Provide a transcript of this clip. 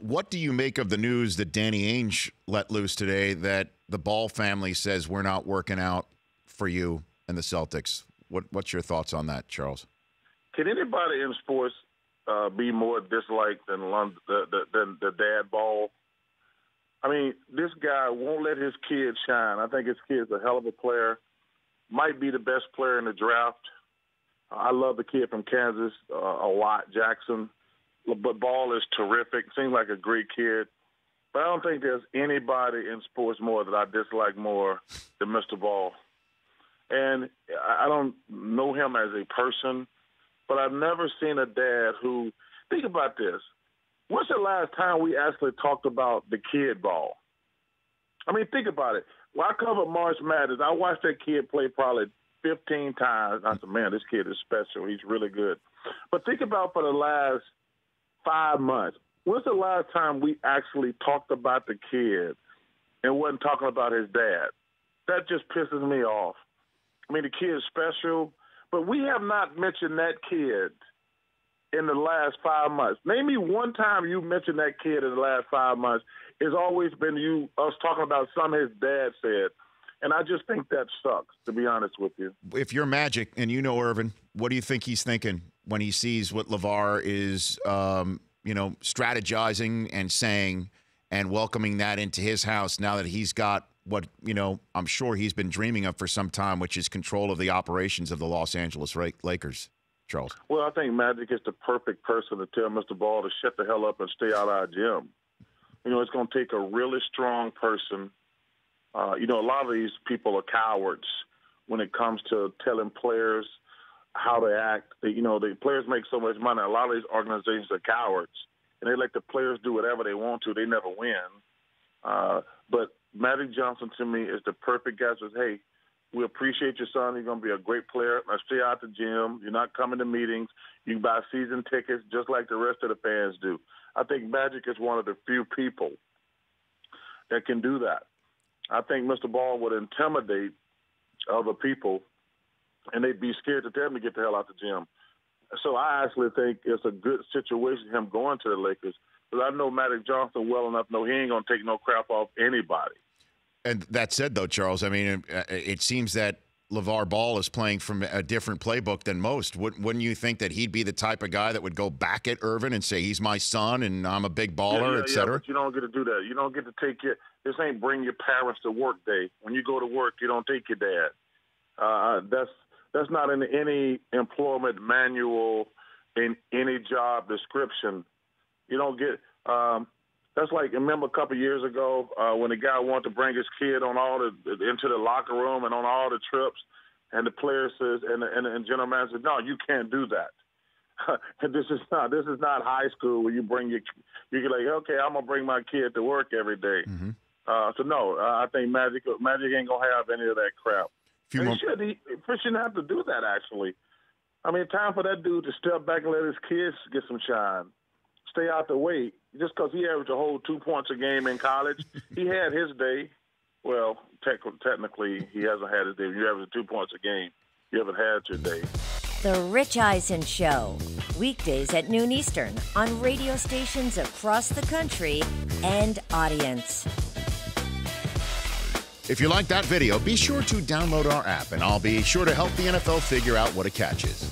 what do you make of the news that Danny Ainge let loose today that the Ball family says we're not working out for you and the Celtics? What's your thoughts on that, Charles? Can anybody in sports be more disliked than the dad Ball? I mean, this guy won't let his kid shine. I think his kid's a hell of a player. Might be the best player in the draft. I love the kid from Kansas a lot, Jackson. But Ball is terrific. Seems like a great kid. But I don't think there's anybody in sports more that I dislike more than Mr. Ball. And I don't know him as a person, but I've never seen a dad who – think about this. When's the last time we actually talked about the kid Ball? I mean, think about it. When I covered March Madness, I watched that kid play probably 15 times. I said, man, this kid is special. He's really good. But think about for the last 5 months, when's the last time we actually talked about the kid and wasn't talking about his dad? That just pisses me off. I mean, the kid's special, but we have not mentioned that kid in the last 5 months. Name me one time you mentioned that kid in the last 5 months. It's always been us talking about something his dad said. And I just think that sucks, to be honest with you. If you're Magic and you know Irvin, what do you think he's thinking when he sees what LaVar is, strategizing and saying and welcoming that into his house now that he's got what, I'm sure he's been dreaming of for some time, which is control of the operations of the Los Angeles Lakers, Charles? Well, I think Magic is the perfect person to tell Mr. Ball to shut the hell up and stay out of our gym. It's going to take a really strong person. A lot of these people are cowards when it comes to telling players how to act. The players make so much money. A lot of these organizations are cowards, and they let the players do whatever they want to. They never win. But Magic Johnson, to me, is the perfect guy. Says, hey, we appreciate your son. He's going to be a great player. Now stay out the gym. You're not coming to meetings. You can buy season tickets just like the rest of the fans do. I think Magic is one of the few people that can do that. I think Mr. Ball would intimidate other people, and they'd be scared to tell him to get the hell out the gym. So I actually think it's a good situation, him going to the Lakers, because I know Magic Johnson well enough to know he ain't going to take no crap off anybody. And that said, though, Charles, I mean, it seems that LaVar Ball is playing from a different playbook than most. Wouldn't you think that he'd be the type of guy that would go back at Irvin and say, he's my son and I'm a big baller, et cetera? But you don't get to do that. You don't get to take this ain't bring your parents to work day. When you go to work, you don't take your dad. That's not in any employment manual, in any job description. You don't get that's like, remember a couple of years ago when the guy wanted to bring his kid on into the locker room and on all the trips, and the player says, and the general manager said, no, you can't do that. This is not high school where you bring you get like, okay, I'm gonna bring my kid to work every day. Mm-hmm. So no, I think Magic ain't gonna have any of that crap. He shouldn't have to do that. Actually, I mean, time for that dude to step back and let his kids get some shine. Stay out the way. Just because he averaged a whole 2 points a game in college, he had his day. Well, technically, he hasn't had his day. You average 2 points a game, you haven't had your day. The Rich Eisen Show, weekdays at noon Eastern on radio stations across the country and audience. If you like that video, be sure to download our app, and I'll be sure to help the NFL figure out what a catch is.